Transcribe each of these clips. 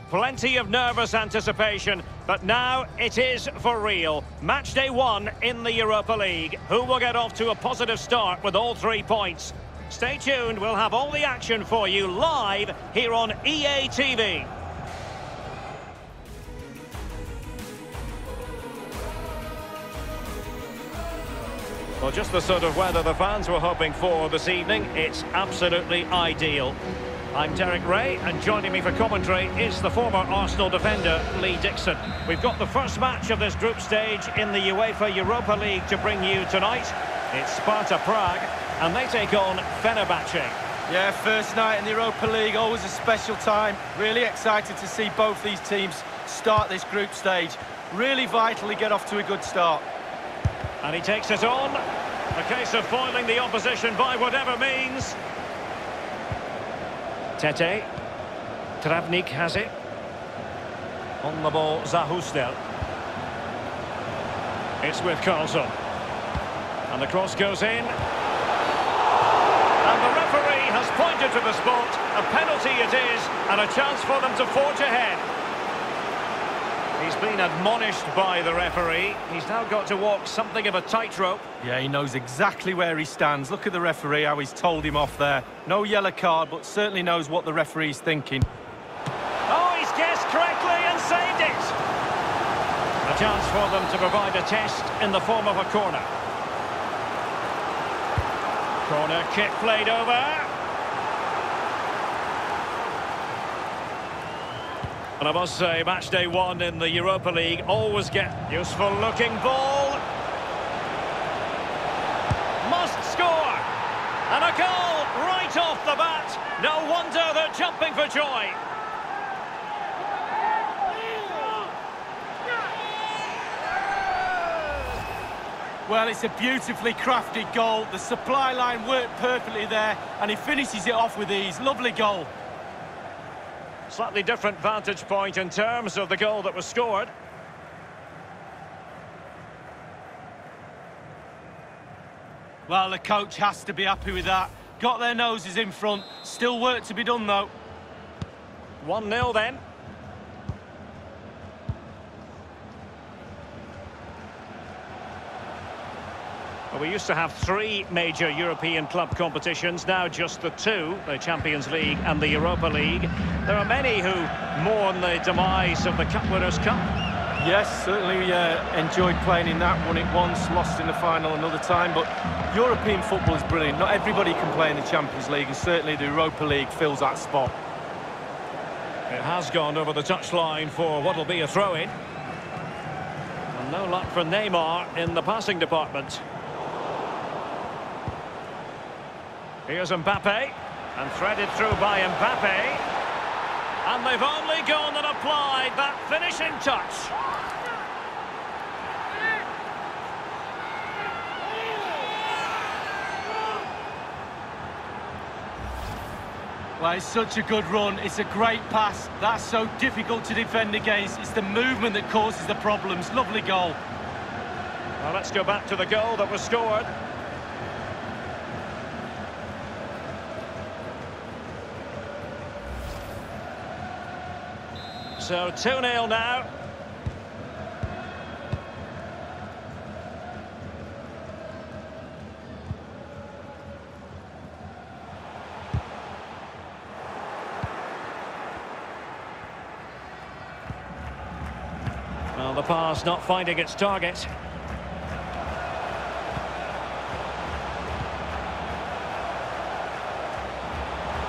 Plenty of nervous anticipation, but now it is for real. Match day 1 in the Europa League. Who will get off to a positive start with all 3 points? Stay tuned, we'll have all the action for you live here on EA TV. Well, just the sort of weather the fans were hoping for this evening. It's absolutely ideal. I'm Derek Ray, and joining me for commentary is the former Arsenal defender, Lee Dixon. We've got the first match of this group stage in the UEFA Europa League to bring you tonight. It's Sparta Prag, and they take on Fenerbahçe. Yeah, first night in the Europa League, always a special time. Really excited to see both these teams start this group stage. Really vital to get off to a good start. And he takes it on. A case of foiling the opposition by whatever means. Tete. Travnik has it. On the ball, Zahustel. It's with Carlson. And the cross goes in. And the referee has pointed to the spot. A penalty it is, and a chance for them to forge ahead. He's been admonished by the referee. He's now got to walk something of a tightrope. Yeah, he knows exactly where he stands. Look at the referee, how he's told him off there. No yellow card, but certainly knows what the referee's thinking. Oh, he's guessed correctly and saved it. A chance for them to provide a test in the form of a corner. Corner kick played over. And I must say, match day 1 in the Europa League always get useful looking ball. Must score. And a goal right off the bat. No wonder they're jumping for joy. Well, it's a beautifully crafted goal. The supply line worked perfectly there, and he finishes it off with ease. Lovely goal. Slightly different vantage point in terms of the goal that was scored. Well, the coach has to be happy with that. Got their noses in front. Still work to be done, though. 1-0 then. Well, we used to have 3 major European club competitions, now just the 2, the Champions League and the Europa League. There are many who mourn the demise of the Cup Winners' Cup. Yes, certainly enjoyed playing in that, won it once, lost in the final another time, but European football is brilliant. Not everybody can play in the Champions League, and certainly the Europa League fills that spot. It has gone over the touchline for what will be a throw-in. And no luck for Neymar in the passing department. Here's Mbappe, and threaded through by Mbappe. And they've only gone and applied that finishing touch. Well, it's such a good run. It's a great pass. That's so difficult to defend against. It's the movement that causes the problems. Lovely goal. Well, let's go back to the goal that was scored. So 2-0 now. Well, the pass not finding its target.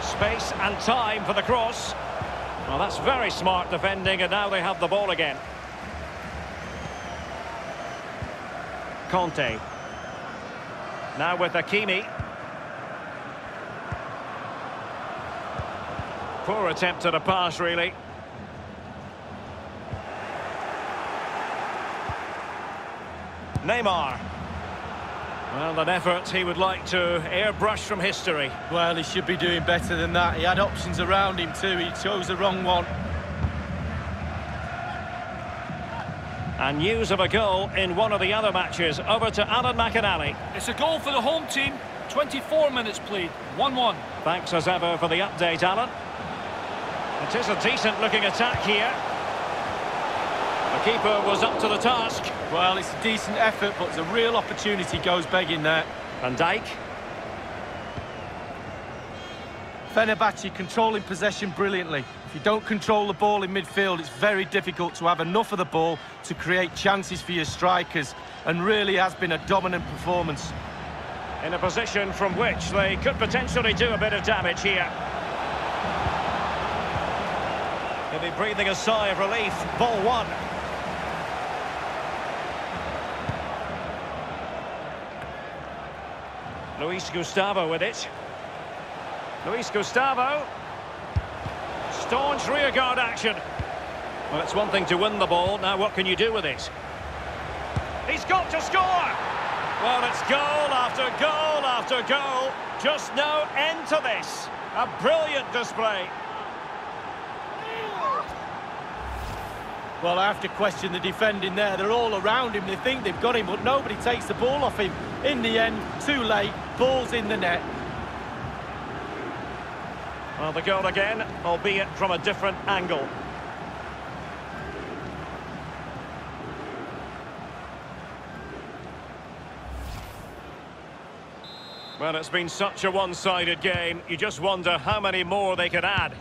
Space and time for the cross. Well, that's very smart defending, and now they have the ball again. Conte. Now with Hakimi. Poor attempt at a pass, really. Neymar. Well, an effort he would like to airbrush from history. Well, he should be doing better than that. He had options around him too. He chose the wrong one. And news of a goal in one of the other matches. Over to Alan McInally. It's a goal for the home team. 24 minutes played. 1-1. Thanks as ever for the update, Alan. It is a decent-looking attack here. The keeper was up to the task. Well, it's a decent effort, but it's a real opportunity goes begging there. Van Dijk. Fenerbahçe controlling possession brilliantly. If you don't control the ball in midfield, it's very difficult to have enough of the ball to create chances for your strikers, and really has been a dominant performance. In a position from which they could potentially do a bit of damage here. He'll be breathing a sigh of relief. Ball one. Luis Gustavo with it. Luis Gustavo. Staunch rearguard action. Well, it's one thing to win the ball. Now what can you do with it? He's got to score! Well, it's goal after goal after goal. Just no end to this. A brilliant display. Well, I have to question the defending there. They're all around him. They think they've got him, but nobody takes the ball off him. In the end, too late. Ball's in the net. Well, the goal again, albeit from a different angle. Well, it's been such a one-sided game. You just wonder how many more they could add.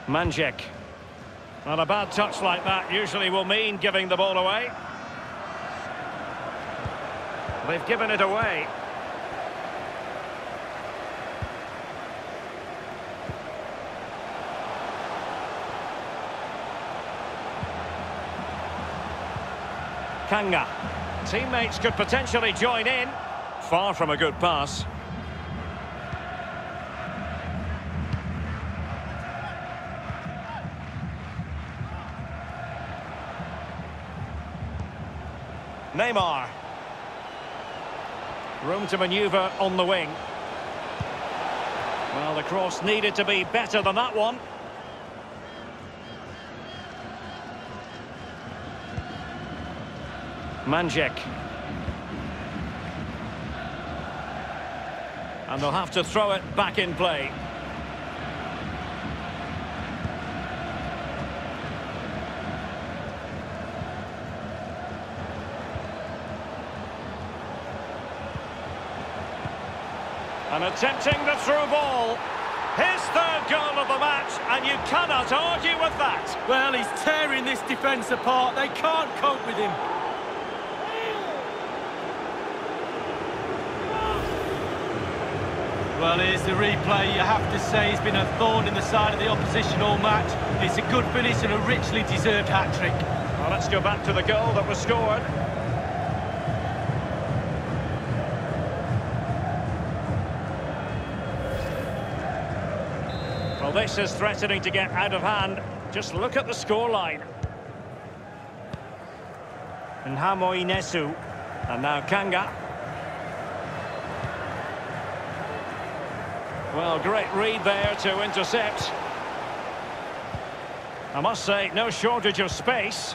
Manjek. Well, a bad touch like that usually will mean giving the ball away. They've given it away. Kanga. Teammates could potentially join in. Far from a good pass. Neymar. Room to manoeuvre on the wing. Well, the cross needed to be better than that one. Manjek. And they'll have to throw it back in play. And attempting the through ball. His third goal of the match, and you cannot argue with that. Well, he's tearing this defence apart. They can't cope with him. Well, here's the replay. You have to say he's been a thorn in the side of the opposition all match. It's a good finish and a richly deserved hat-trick. Well, let's go back to the goal that was scored. Well, this is threatening to get out of hand. Just look at the scoreline. And Hamoinesu. And now Kanga. Well, great read there to intercept. I must say, no shortage of space.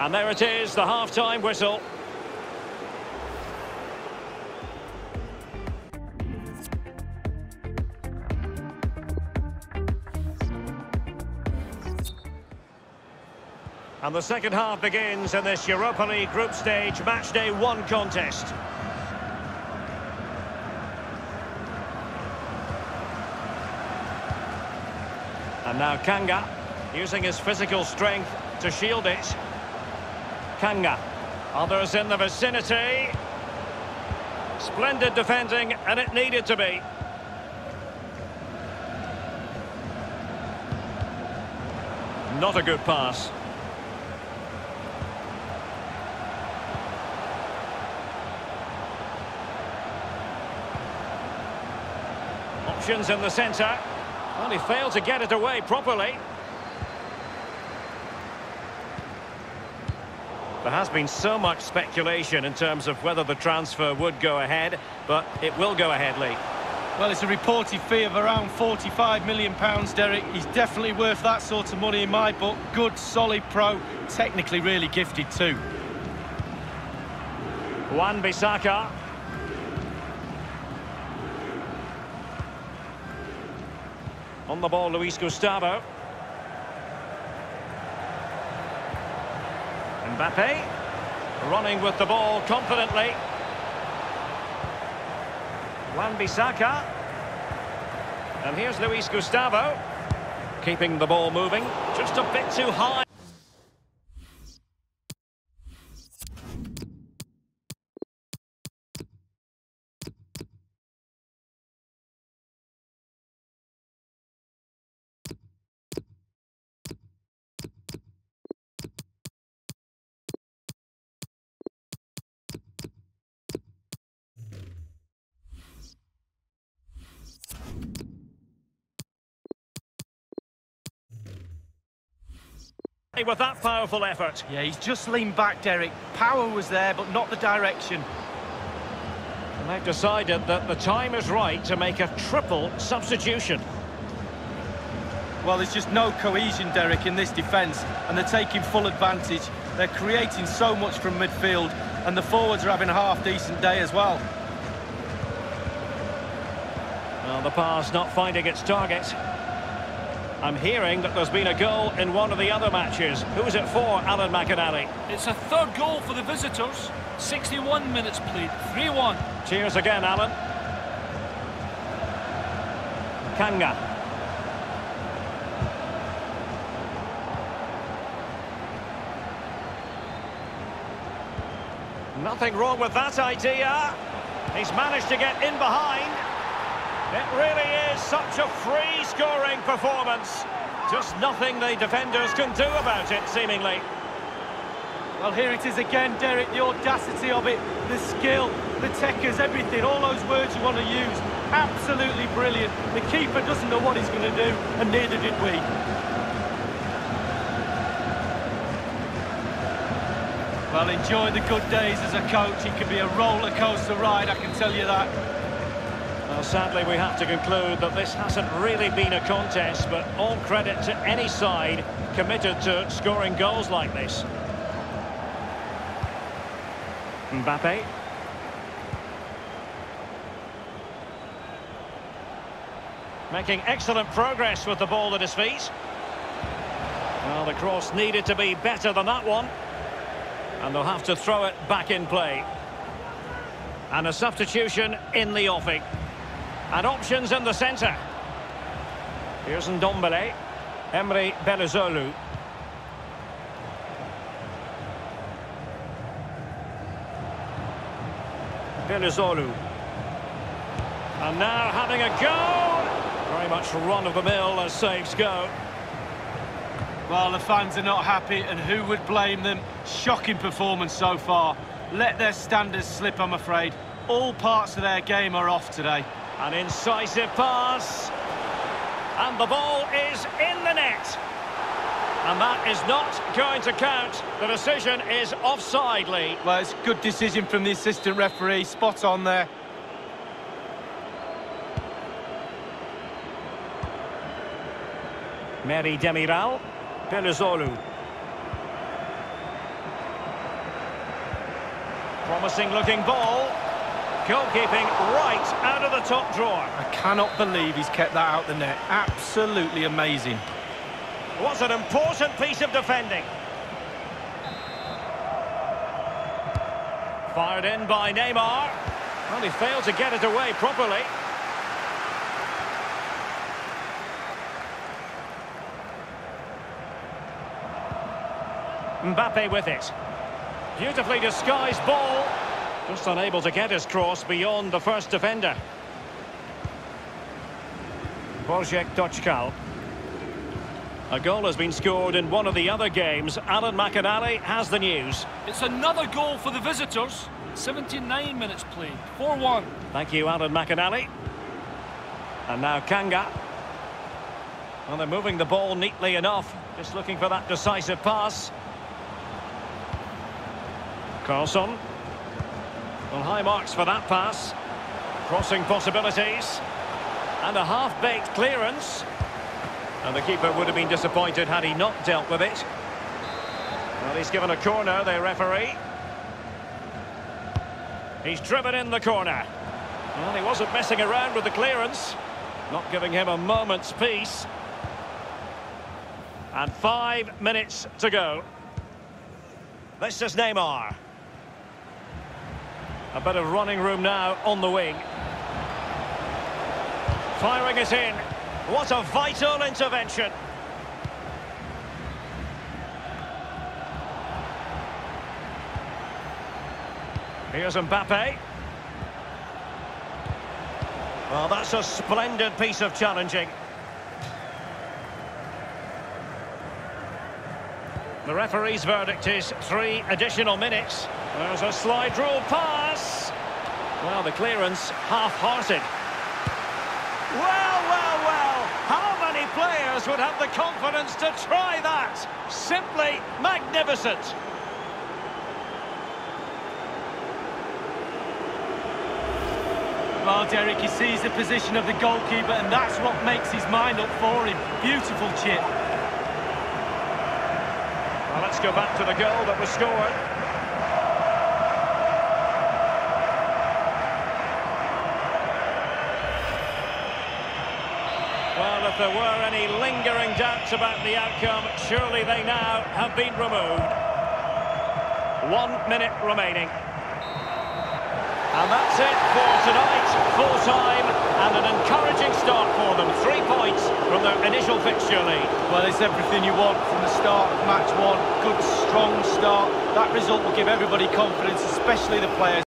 And there it is, the half-time whistle. And the second half begins in this Europa League group stage matchday 1 contest. And now Kanga, using his physical strength to shield it. Kanga, others in the vicinity. Splendid defending, and it needed to be. Not a good pass. Options in the centre. Well, he failed to get it away properly. There has been so much speculation in terms of whether the transfer would go ahead, but it will go ahead, Lee. Well, it's a reported fee of around £45 million, Derek. He's definitely worth that sort of money in my book. Good, solid pro, technically really gifted too. Wan-Bissaka. On the ball, Luis Gustavo. Mbappe. Running with the ball confidently. Wan-Bissaka. And here's Luis Gustavo. Keeping the ball moving. Just a bit too high. With that powerful effort. Yeah, he's just leaned back, Derek. Power was there, but not the direction. And they've decided that the time is right to make a triple substitution. Well, there's just no cohesion, Derek, in this defence, and they're taking full advantage. They're creating so much from midfield, and the forwards are having a half-decent day as well. Well, the pass not finding its target. I'm hearing that there's been a goal in one of the other matches. Who's it for, Alan McInally? It's a third goal for the visitors. 61 minutes played, 3-1. Cheers again, Alan. Kanga. Nothing wrong with that idea. He's managed to get in behind. It really is such a free-scoring performance. Just nothing the defenders can do about it, seemingly. Well, here it is again, Derek, the audacity of it, the skill, the techers, everything, all those words you want to use. Absolutely brilliant. The keeper doesn't know what he's going to do, and neither did we. Well, enjoy the good days as a coach. It can be a roller coaster ride, I can tell you that. Well, sadly, we have to conclude that this hasn't really been a contest, but all credit to any side committed to scoring goals like this. Mbappe. Making excellent progress with the ball at his feet. Well, the cross needed to be better than that one. And they'll have to throw it back in play. And a substitution in the offing. And options in the centre. Here's Ndombele. Emre Belözoğlu. Belözoğlu. And now having a go. Very much run-of-the-mill as saves go. Well, the fans are not happy, and who would blame them? Shocking performance so far. Let their standards slip, I'm afraid. All parts of their game are off today. An incisive pass. And the ball is in the net. And that is not going to count. The decision is offside, Lee. Well, it's a good decision from the assistant referee. Spot on there. Meri Demiral. Belözoğlu. Promising looking ball. Goalkeeping right out of the top drawer. I cannot believe he's kept that out the net. Absolutely amazing. Was an important piece of defending. Fired in by Neymar. Well, he failed to get it away properly. Mbappe with it. Beautifully disguised ball. Just unable to get his cross beyond the first defender. Borzek Toczkal. A goal has been scored in one of the other games. Alan McInally has the news. It's another goal for the visitors. 79 minutes played, 4-1. Thank you, Alan McInally. And now Kanga. Well, they're moving the ball neatly enough. Just looking for that decisive pass. Carlson. Well, high marks for that pass. Crossing possibilities. And a half-baked clearance. And the keeper would have been disappointed had he not dealt with it. Well, he's given a corner, the referee. He's driven in the corner. Well, he wasn't messing around with the clearance. Not giving him a moment's peace. And 5 minutes to go. This is Neymar. A bit of running room now on the wing. Firing it in. What a vital intervention. Here's Mbappe. Well, that's a splendid piece of challenging. The referee's verdict is 3 additional minutes. There's a slide rule pass. Well, the clearance half-hearted. Well, well, well. How many players would have the confidence to try that? Simply magnificent. Well, Derek, he sees the position of the goalkeeper, and that's what makes his mind up for him. Beautiful chip. Well, let's go back to the goal that was scored. Well, if there were any lingering doubts about the outcome, surely they now have been removed. 1 minute remaining. And that's it for tonight. Full time and an encouraging start for them. 3 points from their initial fixture lead. Well, it's everything you want from the start of match 1. Good, strong start. That result will give everybody confidence, especially the players.